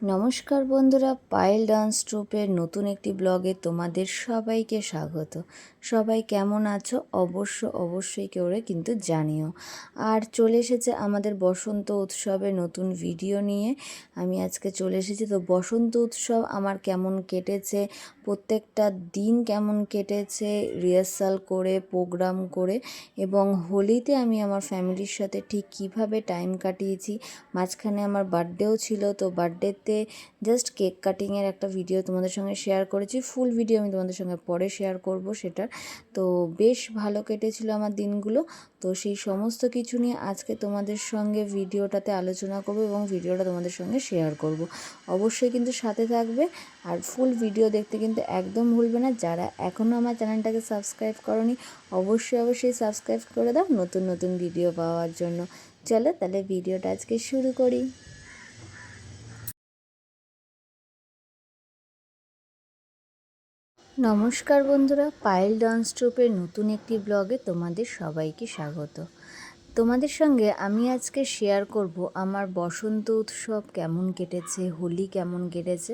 নমস্কার বন্ধুরা, পায়েল ডান্স ট্রুপের নতুন একটি ব্লগে তোমাদের সবাইকে স্বাগত। সবাই কেমন আছো অবশ্যই করে কিন্তু জানিও। আর চলে এসেছে আমাদের বসন্ত উৎসবের নতুন ভিডিও নিয়ে। আমি আজকে চলে এসেছি। তো বসন্ত উৎসব আমার কেমন কেটেছে, প্রত্যেকটা দিন কেমন কেটেছে, রিহার্সাল করে, প্রোগ্রাম করে, এবং হোলিতে আমি আমার ফ্যামিলির সাথে ঠিক কিভাবে টাইম কাটিয়েছি। মাঝখানে আমার বার্থডেও ছিল, তো বার্থডেতে জাস্ট কেক কাটিংয়ের একটা ভিডিও তোমাদের সঙ্গে শেয়ার করেছি। ফুল ভিডিও আমি তোমাদের সঙ্গে পরে শেয়ার করব সেটার। তো বেশ ভালো কেটেছিল আমার দিনগুলো। তো সেই সমস্ত কিছু নিয়ে আজকে তোমাদের সঙ্গে ভিডিওটাতে আলোচনা করব এবং ভিডিওটা তোমাদের সঙ্গে শেয়ার করব। অবশ্যই কিন্তু সাথে থাকবে, আর ফুল ভিডিও দেখতে কিন্তু একদম ভুলবে না। যারা এখনও আমার চ্যানেলটাকে সাবস্ক্রাইব করোনি অবশ্যই সাবস্ক্রাইব করে দাও নতুন নতুন ভিডিও পাওয়ার জন্য। চলো তাহলে ভিডিওটা আজকে শুরু করি। নমস্কার বন্ধুরা, পায়েল ডান্স ট্রুপের নতুন একটি ব্লগে তোমাদের সবাইকে স্বাগত। তোমাদের সঙ্গে আমি আজকে শেয়ার করব আমার বসন্ত উৎসব কেমন কেটেছে, হোলি কেমন কেটেছে,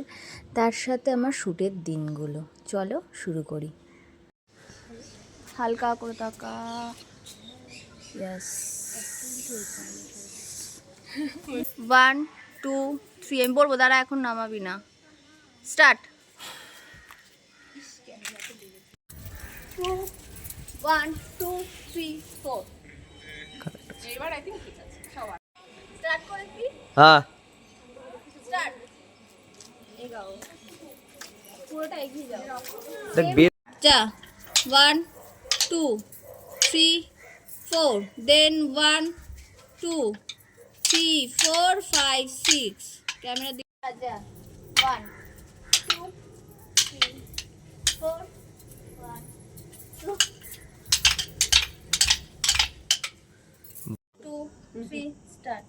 তার সাথে আমার শ্যুটের দিনগুলো। চলো শুরু করি। হালকা করে তাকা। ইয়েস, 1 2 3 আমি বলবো, দাঁড়া এখন নামাবি না। স্টার্ট। 1 2 3 4। এবার আই থিং ঠিক আছে সবার। স্টার্ট করে কি? হ্যাঁ, স্টার্ট। এগাও, পুরোটা এগিয়ে যাও। দেখ বের যা। 1 2 3 4, দেন 1 2 3 4 5 6। ক্যামেরা দিকে যা। 1 2 3 4 1 2 2 3 স্টার্ট।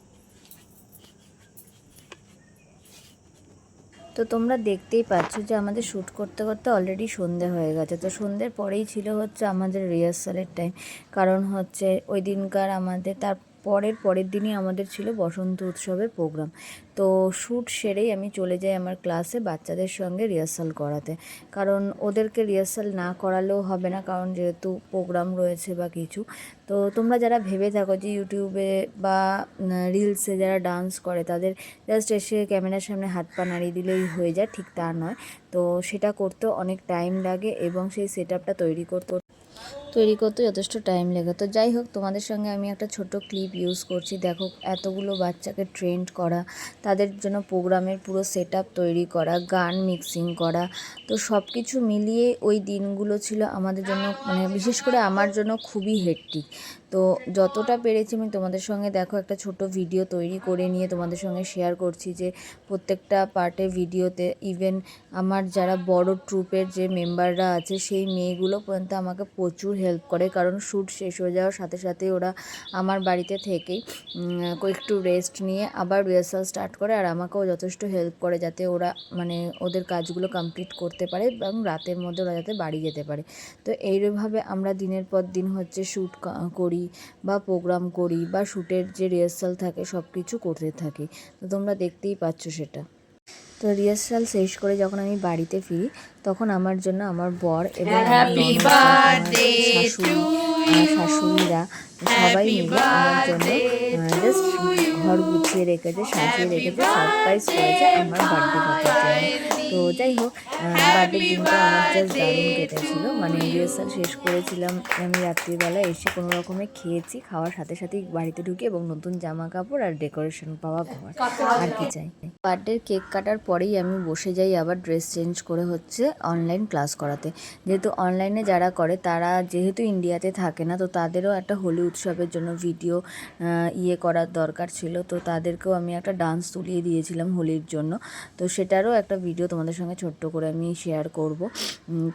তো তোমরা দেখতেই পাচ্ছ যে আমাদের শ্যুট করতে করতে অলরেডি সন্ধে হয়ে গেছে। তো সন্ধ্যের পরেই ছিল হচ্ছে আমাদের রিহার্সালের টাইম। কারণ হচ্ছে ওই দিনকার আমাদের পরের দিনই আমাদের ছিল বসন্ত উৎসবের প্রোগ্রাম। তো শ্যুট সেরেই আমি চলে যাই আমার ক্লাসে বাচ্চাদের সঙ্গে রিহার্সাল করাতে। কারণ ওদেরকে রিহার্সাল না করালেও হবে না, কারণ যেহেতু প্রোগ্রাম রয়েছে বা কিছু। তো তোমরা যারা ভেবে থাকো যে ইউটিউবে বা রিলসে যারা ডান্স করে তাদের জাস্ট এসে ক্যামেরার সামনে হাত পা নাড়িয়ে দিলেই হয়ে যায়, ঠিক তা নয়। তো সেটা করতেও অনেক টাইম লাগে এবং সেই সেট আপটা তৈরি করতে যথেষ্ট টাইম লাগে। তো যাই হোক, তোমাদের সঙ্গে আমি একটা ছোট ক্লিপ ইউজ করছি। দেখো, এতগুলো বাচ্চাকে ট্রেন্ড করা, তাদের জন্য প্রোগ্রামের পুরো সেট আপ তৈরি করা, গান মিক্সিং করা, তো সব কিছু মিলিয়ে ওই দিনগুলো ছিল আমাদের জন্য, মানে বিশেষ করে আমার জন্য খুবই হেক্টিক। তো যতটা পেরেছি আমি তোমাদের সঙ্গে দেখো একটা ছোট ভিডিও তৈরি করে নিয়ে তোমাদের সঙ্গে শেয়ার করছি, যে প্রত্যেকটা পার্টে ভিডিওতে ইভেন আমার যারা বড় ট্রুপের যে মেম্বাররা আছে সেই মেয়েগুলো পর্যন্ত আমাকে প্রচুর হেল্প করে। কারণ শ্যুট শেষ হয়ে যাওয়ার সাথে সাথে ওরা আমার বাড়িতে থেকেই একটু রেস্ট নিয়ে আবার রিহার্সাল স্টার্ট করে, আর আমাকেও যথেষ্ট হেল্প করে যাতে ওরা মানে ওদের কাজগুলো কমপ্লিট করতে পারে এবং রাতের মধ্যে ওরা যাতে বাড়ি যেতে পারে। তো এইভাবে আমরা দিনের পর দিন হচ্ছে শ্যুট করি বা প্রোগ্রাম করি বা শ্যুটের যে রিহার্সাল থাকে সব কিছু করতে থাকি। তো তোমরা দেখতেই পাচ্ছ সেটা। তো রিহার্সাল শেষ করে যখন আমি বাড়িতে ফিরি তখন আমার জন্য আমার বর এবং শাশুড়িরা সবাই মিলে আমার জন্য জাস্ট ঘর গুছিয়ে রেখেছে, সাজিয়ে রেখেছে, সারপ্রাইজ করেছে আমার বার্থডে পার্টির জন্য। তো যাই হোক, বার্থডের দিনটা আমার জাস্ট দারুণ কেটেছিল। মানে রিহার্সাল শেষ করেছিলাম আমি রাত্রিবেলা, এসে কোনো রকমে খেয়েছি, খাওয়ার সাথে সাথেই বাড়িতে ঢুকি এবং নতুন জামা কাপড় আর ডেকোরেশন পাওয়া ঘর, আর কি চাই। বার্থডের কেক কাটার পরেই আমি বসে যাই আবার ড্রেস চেঞ্জ করে হচ্ছে অনলাইন ক্লাস করাতে। যেহেতু অনলাইনে যারা করে তারা যেহেতু ইন্ডিয়াতে থাকে না, তো তাদেরও একটা হোলি উৎসবের জন্য ভিডিও করার দরকার ছিল। তো তাদেরকেও আমি একটা ডান্স তুলিয়ে দিয়েছিলাম হোলির জন্য। তো সেটারও একটা ভিডিও তোমাদের সঙ্গে ছোট্ট করে আমি শেয়ার করব।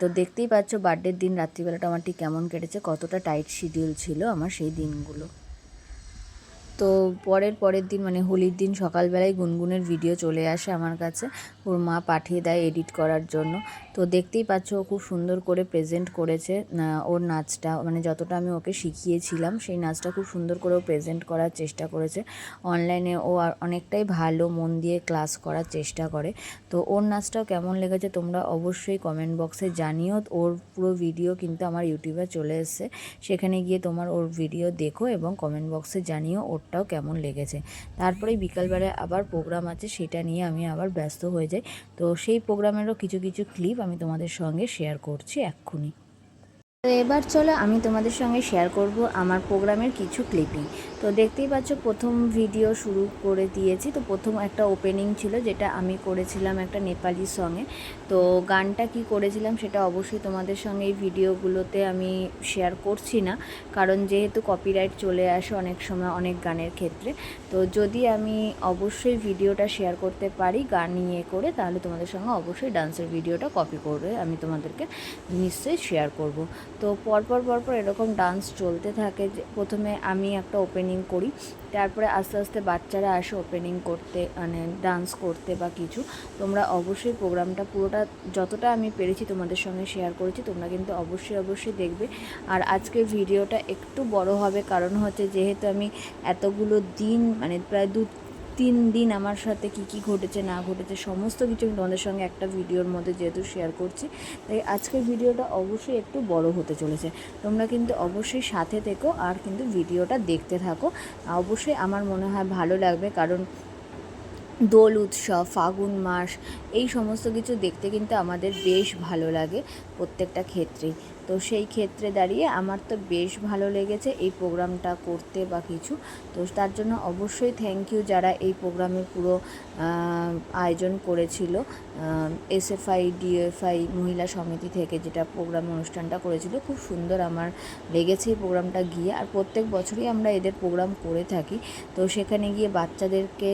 তো দেখতেই পাচ্ছ বার্থডের দিন রাত্রিবেলাটা আমার ঠিক কেমন কেটেছে, কতটা টাইট শিডিউল ছিল আমার সেই দিনগুলো। তো পরের দিন মানে হোলির দিন সকালবেলায় গুনগুনের ভিডিও চলে আসে আমার কাছে, ওর মা পাঠিয়ে দেয় এডিট করার জন্য। তো দেখতেই পাচ্ছ ও খুব সুন্দর করে প্রেজেন্ট করেছে ওর নাচটা, মানে যতটা আমি ওকে শিখিয়েছিলাম সেই নাচটা খুব সুন্দর করে ও প্রেজেন্ট করার চেষ্টা করেছে। অনলাইনে ও অনেকটাই ভালো মন দিয়ে ক্লাস করার চেষ্টা করে। তো ওর নাচটাও কেমন লেগেছে তোমরা অবশ্যই কমেন্ট বক্সে জানিও। ওর পুরো ভিডিও কিন্তু আমার ইউটিউবে চলে এসেছে, সেখানে গিয়ে তোমার ওর ভিডিও দেখো এবং কমেন্ট বক্সে জানিও ওরটাও কেমন লেগেছে। তারপরেই বিকালবেলায় আবার প্রোগ্রাম আছে, সেটা নিয়ে আমি আবার ব্যস্ত হয়ে যাই। তো সেই প্রোগ্রামেরও কিছু কিছু ক্লিপ আমি তোমাদের সঙ্গে শেয়ার করছি এক্ষুনি। তো এবার চলো আমি তোমাদের সঙ্গে শেয়ার করব আমার প্রোগ্রামের কিছু ক্লিপিং। তো দেখতেই পাচ্ছ প্রথম ভিডিও শুরু করে দিয়েছি। তো প্রথম একটা ওপেনিং ছিল যেটা আমি করেছিলাম একটা নেপালি সঙে। তো গানটা কি করেছিলাম সেটা অবশ্যই তোমাদের সঙ্গে এই ভিডিওগুলোতে আমি শেয়ার করছি না, কারণ যেহেতু কপিরাইট চলে আসে অনেক সময় অনেক গানের ক্ষেত্রে। তো যদি আমি অবশ্যই ভিডিওটা শেয়ার করতে পারি গান নিয়ে করে, তাহলে তোমাদের সঙ্গে অবশ্যই ডান্সের ভিডিওটা কপি করে আমি তোমাদেরকে নিশ্চয়ই শেয়ার করব। তো পরপর এরকম ডান্স চলতে থাকে। যে প্রথমে আমি একটা ওপেনিং করি, তারপরে আস্তে আস্তে বাচ্চারা আসে ওপেনিং করতে, মানে ডান্স করতে বা কিছু। তোমরা অবশ্যই প্রোগ্রামটা পুরোটা যতটা আমি পেরেছি তোমাদের সঙ্গে শেয়ার করেছি, তোমরা কিন্তু অবশ্যই দেখবে। আর আজকের ভিডিওটা একটু বড় হবে, কারণ হচ্ছে যেহেতু আমি এতগুলো দিন মানে প্রায় 2-3 দিন আমার সাথে কি ঘটেছে না ঘটেছে সমস্ত কিছু আমি তোমাদের সঙ্গে একটা ভিডিওর মধ্যে যেহেতু শেয়ার করছি, তাই আজকের ভিডিওটা অবশ্যই একটু বড় হতে চলেছে। তোমরা কিন্তু অবশ্যই সাথে থেকো আর কিন্তু ভিডিওটা দেখতে থাকো। অবশ্যই আমার মনে হয় ভালো লাগবে, কারণ দোল উৎসব, ফাগুন মাস, এই সমস্ত কিছু দেখতে কিন্তু আমাদের বেশ ভালো লাগে প্রত্যেকটা ক্ষেত্রেই। তো সেই ক্ষেত্রে দাঁড়িয়ে আমার তো বেশ ভালো লেগেছে এই প্রোগ্রামটা করতে বা কিছু। তো তার জন্য অবশ্যই থ্যাংক ইউ যারা এই প্রোগ্রামের পুরো আয়োজন করেছিল। এসএফআই ডিএফআই মহিলা সমিতি থেকে যেটা প্রোগ্রাম অনুষ্ঠানটা করেছিল, খুব সুন্দর আমার লেগেছে এই প্রোগ্রামটা গিয়ে। আর প্রত্যেক বছরই আমরা এদের প্রোগ্রাম করে থাকি। তো সেখানে গিয়ে বাচ্চাদেরকে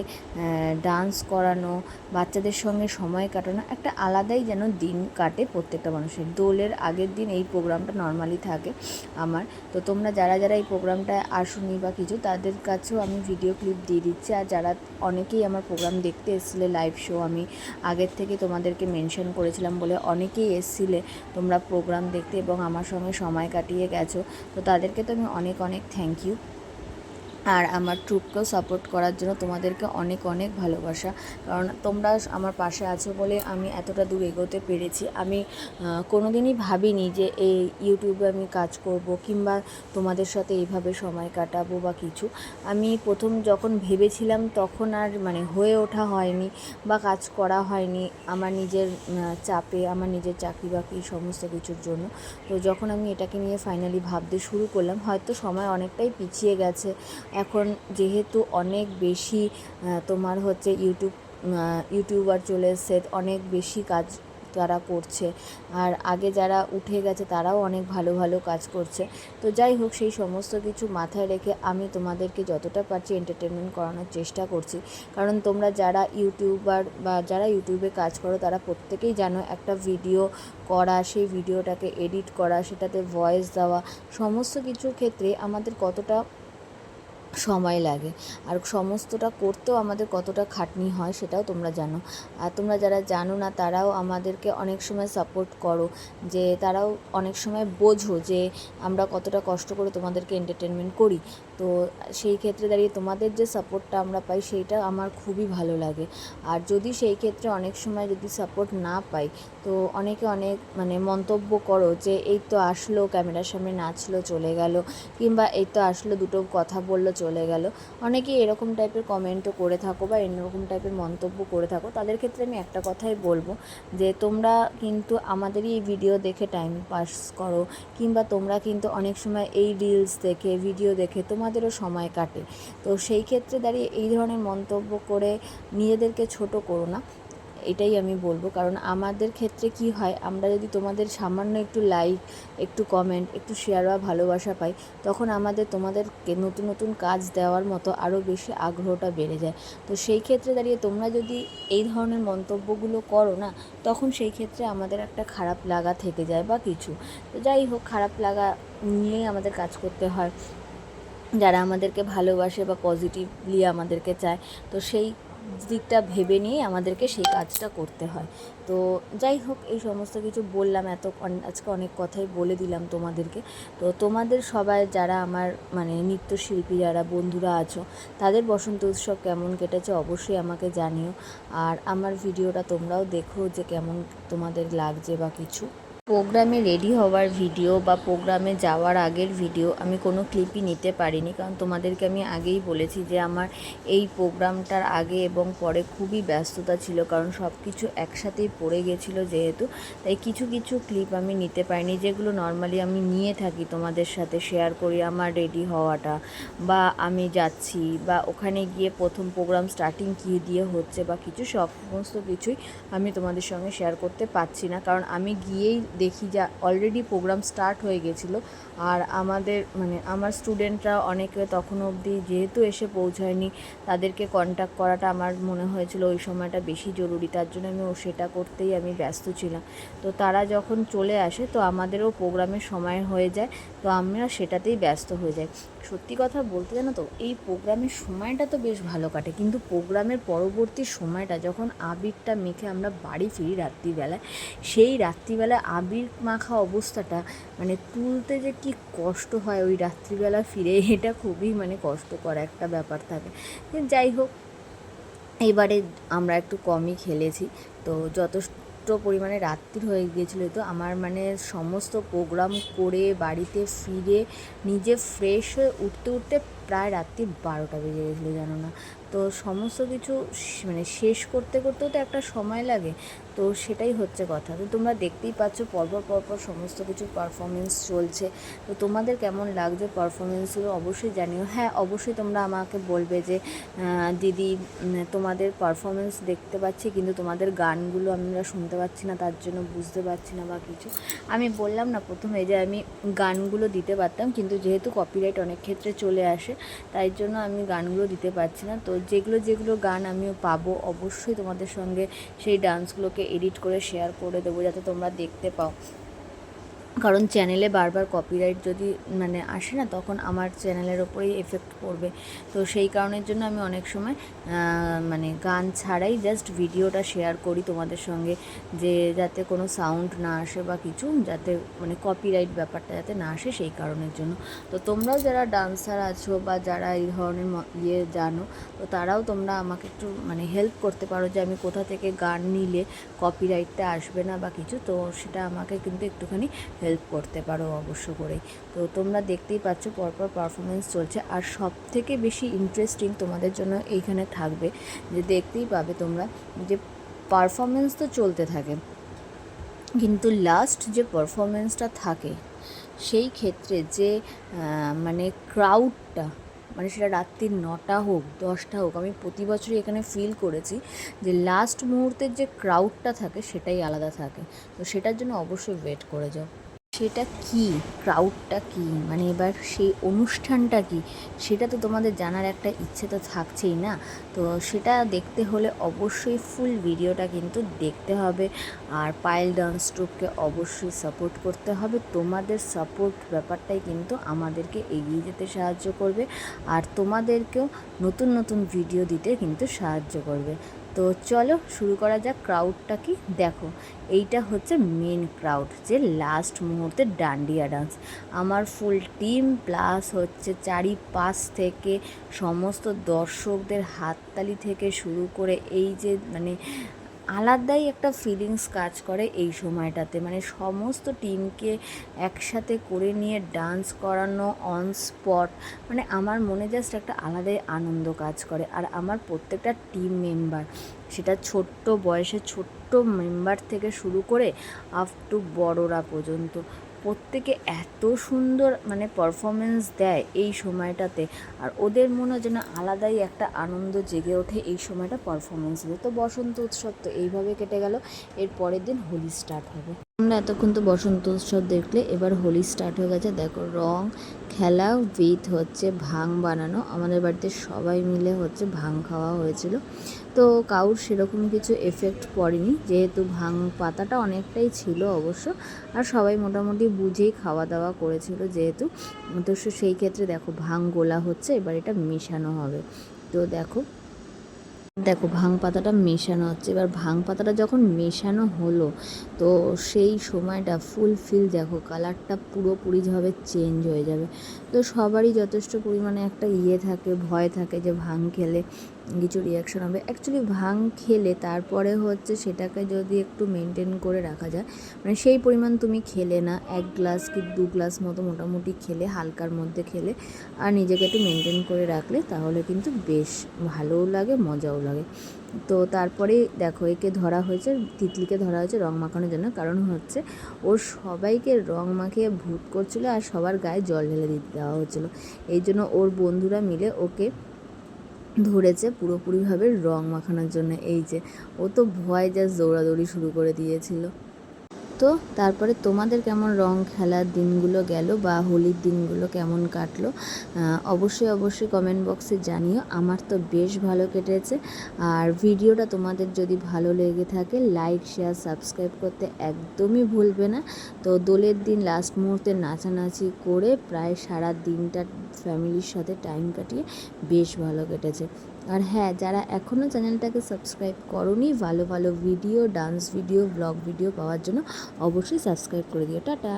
ডান্স করানো, বাচ্চাদের সঙ্গে সময় কাটানো, একটা আলাদাই যেন দিন কাটে প্রত্যেকটা মানুষের। দোলের আগের দিন এই প্রোগ্রামটা নর্মালি থাকে আমার। তো তোমরা যারা এই প্রোগ্রামটায় আসুনি বা কিছু, তাদের কাছেও আমি ভিডিও ক্লিপ দিয়ে দিচ্ছি। আর যারা অনেকেই আমার প্রোগ্রাম দেখতে এসেছিলে, লাইভ শো আমি আগের থেকে তোমাদেরকে মেনশন করেছিলাম বলে অনেকেই এসেছিলে তোমরা প্রোগ্রাম দেখতে এবং আমার সঙ্গে সময় কাটিয়ে গেছো। তো তাদেরকে তো আমি অনেক থ্যাংক ইউ। আর আমার ট্রুপকেও সাপোর্ট করার জন্য তোমাদেরকে অনেক ভালোবাসা, কারণ তোমরা আমার পাশে আছো বলে আমি এতটা দূর এগোতে পেরেছি। আমি কোনো দিনই ভাবিনি যে এই ইউটিউবে আমি কাজ করব কিংবা তোমাদের সাথে এইভাবে সময় কাটাবো বা কিছু। আমি প্রথম যখন ভেবেছিলাম তখন আর মানে হয়ে ওঠা হয়নি বা কাজ করা হয়নি আমার নিজের চাপে, আমার নিজের চাকরি বাকরি সমস্ত কিছুর জন্য। তো যখন আমি এটাকে নিয়ে ফাইনালি ভাবতে শুরু করলাম, হয়তো সময় অনেকটাই পিছিয়ে গেছে এখন, যেহেতু অনেক বেশি তোমার হচ্ছে ইউটিউবার চলে এসছে, অনেক বেশি কাজ তারা করছে। আর আগে যারা উঠে গেছে তারাও অনেক ভালো কাজ করছে। তো যাই হোক, সেই সমস্ত কিছু মাথায় রেখে আমি তোমাদেরকে যতটা পারছি এন্টারটেনমেন্ট করানোর চেষ্টা করছি। কারণ তোমরা যারা ইউটিউবার বা যারা ইউটিউবে কাজ করো, তারা প্রত্যেকেই জানো একটা ভিডিও করা, সেই ভিডিওটাকে এডিট করা, সেটাতে ভয়েস দেওয়া, সমস্ত কিছুর ক্ষেত্রে আমাদের কতটা সময় লাগে আর সমস্তটা করতেও আমাদের কতটা খাটনি হয় সেটাও তোমরা জানো। আর তোমরা যারা জানো না তারাও আমাদেরকে অনেক সময় সাপোর্ট করো, যে তারাও অনেক সময় বোঝো যে আমরা কতটা কষ্ট করে তোমাদেরকে এন্টারটেনমেন্ট করি। তো সেই ক্ষেত্রে দাঁড়িয়ে তোমাদের যে সাপোর্টটা আমরা পাই সেইটা আমার খুবই ভালো লাগে। আর যদি সেই ক্ষেত্রে অনেক সময় যদি সাপোর্ট না পাই, তো অনেকে অনেক মানে মন্তব্য করো যে এই তো আসলো ক্যামেরার সামনে নাচলো চলে গেল, কিংবা এই তো আসলো দুটো কথা বললো চলে গেল। অনেকেই এরকম টাইপের কমেন্টও করে থাকো বা এরকম টাইপের মন্তব্য করে থাকো। তাদের ক্ষেত্রে আমি একটা কথাই বলবো, যে তোমরা কিন্তু আমাদেরই এই ভিডিও দেখে টাইম পাস করো, কিংবা তোমরা কিন্তু অনেক সময় এই রিলস দেখে ভিডিও দেখে তোমাদেরও সময় কাটে। তো সেই ক্ষেত্রে দাঁড়িয়ে এই ধরনের মন্তব্য করে নিজেদেরকে ছোট করো না, এটাই আমি বলবো। কারণ আমাদের ক্ষেত্রে কি হয়, আমরা যদি তোমাদের সামান্য একটু লাইক, একটু কমেন্ট, একটু শেয়ার বা ভালোবাসা পাই, তখন আমাদের তোমাদেরকে নতুন কাজ দেওয়ার মতো আরও বেশি আগ্রহটা বেড়ে যায়। তো সেই ক্ষেত্রে দাঁড়িয়ে তোমরা যদি এই ধরনের মন্তব্যগুলো করো না, তখন সেই ক্ষেত্রে আমাদের একটা খারাপ লাগা থেকে যায় বা কিছু। তো যাই হোক, খারাপ লাগা নিয়েই আমাদের কাজ করতে হয়। যারা আমাদেরকে ভালোবাসে বা পজিটিভলি আমাদেরকে চায়, তো সেই দিকটা ভেবে নিয়েই আমাদেরকে সেই কাজটা করতে হয়। তো যাই হোক, এই সমস্ত কিছু বললাম, আজকে অনেক কথাই বলে দিলাম তোমাদেরকে। তো তোমাদের সবাই যারা আমার মানে নৃত্যশিল্পী যারা বন্ধুরা আছো, তাদের বসন্ত উৎসব কেমন কেটেছে অবশ্যই আমাকে জানিও। আর আমার ভিডিওটা তোমরাও দেখো যে কেমন তোমাদের লাগছে বা কিছু। প্রোগ্রামে রেডি হওয়ার ভিডিও বা প্রোগ্রামে যাওয়ার আগের ভিডিও আমি কোনো ক্লিপই নিতে পারিনি, কারণ তোমাদেরকে আমি আগেই বলেছি যে আমার এই প্রোগ্রামটার আগে এবং পরে খুবই ব্যস্ততা ছিল, কারণ সব কিছু একসাথেই পড়ে গেছিলো যেহেতু, তাই কিছু কিছু ক্লিপ আমি নিতে পারিনি, যেগুলো নর্মালি আমি নিয়ে থাকি তোমাদের সাথে শেয়ার করি। আমার রেডি হওয়াটা বা আমি যাচ্ছি বা ওখানে গিয়ে প্রথম প্রোগ্রাম স্টার্টিং কী দিয়ে হচ্ছে বা কিছু সমস্ত কিছুই আমি তোমাদের সঙ্গে শেয়ার করতে পারছি না, কারণ আমি গিয়েই দেখি যে অলরেডি প্রোগ্রাম স্টার্ট হয়ে গেছিলো। আর আমাদের মানে আমার স্টুডেন্টরা অনেকে তখনও অবধি যেহেতু এসে পৌঁছায়নি, তাদেরকে কন্ট্যাক্ট করাটা আমার মনে হয়েছিল ওই সময়টা বেশি জরুরি, তার জন্য আমি সেটা করতেই আমি ব্যস্ত ছিলাম। তো তারা যখন চলে আসে তো আমাদেরও প্রোগ্রামের সময় হয়ে যায়, তো আমরা সেটাতেই ব্যস্ত হয়ে যাই। সত্যি কথা বলতে জানো তো, এই প্রোগ্রামের সময়টা তো বেশ ভালো কাটে, কিন্তু প্রোগ্রামের পরবর্তী সময়টা যখন আবিরটা মেখে আমরা বাড়ি ফিরি রাত্রিবেলায়, সেই রাত্রিবেলায় আবির মাখা অবস্থাটা মানে তুলতে যে কি কষ্ট হয় ওই রাত্রিবেলা ফিরে, এটা খুবই মানে কষ্টকর একটা ব্যাপার থাকে। যাই হোক, এবারে আমরা একটু কমই খেলেছি, তো যথেষ্ট পরিমাণে রাত্রি হয়ে গিয়েছিলো। তো আমার মানে সমস্ত প্রোগ্রাম করে বাড়িতে ফিরে নিজে ফ্রেশ হয়ে উঠতে উঠতে প্রায় রাত্রি 12টা বেজে গেছিলো, জানো না। তো সমস্ত কিছু মানে শেষ করতে করতেও তো একটা সময় লাগে, তো সেটাই হচ্ছে কথা। তো তোমরা দেখতেই পাচ্ছ পরপর সমস্ত কিছু পারফরমেন্স চলছে। তো তোমাদের কেমন লাগছে পারফরমেন্সগুলো অবশ্যই জানিও। হ্যাঁ, অবশ্যই তোমরা আমাকে বলবে যে দিদি তোমাদের পারফরমেন্স দেখতে পাচ্ছি কিন্তু তোমাদের গানগুলো আমরা শুনতে পাচ্ছি না, তার জন্য বুঝতে পারছি না বা কিছু। আমি বললাম না প্রথমে যে আমি গানগুলো দিতে পারতাম, কিন্তু যেহেতু কপিরাইট অনেক ক্ষেত্রে চলে আসে, তাই জন্য আমি গানগুলো দিতে পারছি না। তো যেগুলো গান আমিও পাবো অবশ্যই তোমাদের সঙ্গে সেই ডান্সগুলোকে এডিট করে শেয়ার করে দেবো, যাতে তোমরা দেখতে পাও। কারণ চ্যানেলে বারবার কপিরাইট যদি মানে আসে না, তখন আমার চ্যানেলের ওপরেই এফেক্ট পড়বে। তো সেই কারণের জন্য আমি অনেক সময় মানে গান ছাড়াই জাস্ট ভিডিওটা শেয়ার করি তোমাদের সঙ্গে, যে যাতে কোনো সাউন্ড না আসে বা কিছু, যাতে মানে কপিরাইট ব্যাপারটা যাতে না আসে, সেই কারণের জন্য। তো তোমরাও যারা ডান্সার আছো বা যারা এই ধরনের জানো, তো তারাও তোমরা আমাকে একটু মানে হেল্প করতে পারো যে আমি কোথা থেকে গান নিলে কপিরাইটটা আসবে না বা কিছু, তো সেটা আমাকে কিন্তু একটুখানি হেল্প করতে পারো অবশ্য করেই। তো তোমরা দেখতেই পাচ্ছ পরপর পারফরমেন্স চলছে, আর সব থেকে বেশি ইন্টারেস্টিং তোমাদের জন্য এইখানে থাকবে যে দেখতেই পাবে তোমরা যে পারফরমেন্স তো চলতে থাকে, কিন্তু লাস্ট যে পারফরমেন্সটা থাকে সেই ক্ষেত্রে যে মানে ক্রাউডটা, মানে সেটা রাত্রি 9টা হোক 10টা হোক, আমি প্রতি বছরই এখানে ফিল করেছি যে লাস্ট মুহূর্তের যে ক্রাউডটা থাকে সেটাই আলাদা থাকে। তো সেটার জন্য অবশ্যই ওয়েট করে যাও। সেটা কি, ক্রাউডটা কি, মানে এবার সেই অনুষ্ঠানটা কি, সেটা তো তোমাদের জানার একটা ইচ্ছে তো থাকছেই না। তো সেটা দেখতে হলে অবশ্যই ফুল ভিডিওটা কিন্তু দেখতে হবে। আর পায়েল ডান্স ট্রুপকে অবশ্যই সাপোর্ট করতে হবে। তোমাদের সাপোর্ট ব্যাপারটাই কিন্তু আমাদেরকে এগিয়ে যেতে সাহায্য করবে, আর তোমাদেরকেও নতুন নতুন ভিডিও দিতে কিন্তু সাহায্য করবে। তো চলো শুরু করা যাক। ক্রাউডটা কি দেখো, এইটা হচ্ছে মেন ক্রাউড, যে লাস্ট মুহূর্তে ডান্ডিয়া ডান্স। আমার ফুল টিম প্লাস হচ্ছে চারিপাশ থেকে সমস্ত দর্শকদের হাততালি থেকে শুরু করে এই যে মানে আলাদাই একটা ফিলিংস কাজ করে এই সময়টাতে, মানে সমস্ত টিমকে একসাথে করে নিয়ে ডান্স করানো অন স্পট, মানে আমার মনে জাস্ট একটা আলাদাই আনন্দ কাজ করে। আর আমার প্রত্যেকটা টিম মেম্বার, সেটা ছোট্ট বয়সে ছোট্ট মেম্বার থেকে শুরু করে আপ টু বড়রা পর্যন্ত, প্রত্যেকে এত সুন্দর মানে পারফরমেন্স দেয় এই সময়টাতে, আর ওদের মনে যেন আলাদাই একটা আনন্দ জেগে ওঠে এই সময়টা পারফরমেন্স দিয়ে। তো বসন্ত উৎসব তো এইভাবে কেটে গেল, এর পরের দিন হোলি স্টার্ট হবে। আমরা এতক্ষণ তো বসন্ত উৎসব দেখলে, এবার হোলি স্টার্ট হয়ে গেছে। দেখো রং খেলা উইথ হচ্ছে ভাং বানানো, আমাদের বাড়িতে সবাই মিলে হচ্ছে ভাং খাওয়া হয়েছিল। তো তো কারোর সেরকম কিছু এফেক্ট পড়েনি, যেহেতু ভাং পাতাটা অনেকটাই ছিল অবশ্য, আর সবাই মোটামুটি বুঝেই খাওয়া দাওয়া করেছিল যেহেতু। তো সেই ক্ষেত্রে দেখো ভাং গোলা হচ্ছে, এবার এটা মেশানো হবে। তো দেখো দেখো ভাং পাতাটা মেশানো হচ্ছে। এবার ভাং পাতাটা যখন মেশানো হলো, তো সেই সময়টা ফুলফিল দেখো কালারটা পুরোপুরিভাবে চেঞ্জ হয়ে যাবে। তো সবারই যথেষ্ট পরিমাণে একটা থাকে, ভয় থাকে যে ভাং খেলে কিছু রিয়াকশন হবে। অ্যাকচুয়ালি ভাং খেলে তারপরে হচ্ছে সেটাকে যদি একটু মেনটেন করে রাখা যায়, মানে সেই পরিমাণ তুমি খেলে না, 1 গ্লাস কি 2 গ্লাস মতো মোটামুটি খেলে, হালকার মধ্যে খেলে, আর নিজেকে একটু মেনটেন করে রাখলে তাহলে কিন্তু বেশ ভালোও লাগে, মজাও লাগে। তো তারপরে দেখো একে ধরা হয়েছে, তিতলিকে ধরা হয়েছে রং মাখানোর জন্য, কারণ হচ্ছে ওর সবাইকে রং মাখিয়ে ভূত করছিল আর সবার গায়ে জল ঢেলে দিতে দেওয়া হচ্ছিলো। এই জন্য ওর বন্ধুরা মিলে ওকে ধরেছে পুরোপুরিভাবে রং মাখানোর জন্য। এই যে ও তো ভয় জাস্ট দৌড়াদৌড়ি শুরু করে দিয়েছিল। তো তারপরে তোমাদের কেমন রং খেলার দিনগুলো গেল বা হোলির দিনগুলো কেমন কাটলো অবশ্যই কমেন্ট বক্সে জানিও। আমার তো বেশ ভালো কেটেছে। আর ভিডিওটা তোমাদের যদি ভালো লেগে থাকে লাইক শেয়ার সাবস্ক্রাইব করতে একদমই ভুলবে না। তো দোলের দিন লাস্ট মুহূর্তে নাচানাচি করে প্রায় সারা দিনটা ফ্যামিলির সাথে টাইম কাটিয়ে বেশ ভালো কেটেছে। আর হ্যাঁ, যারা এখনও চ্যানেলটাকে সাবস্ক্রাইব করোনি, ভালো ভালো video, dance video, blog video পাওয়ার জন্য অবশ্যই সাবস্ক্রাইব করে দিও। টাটা।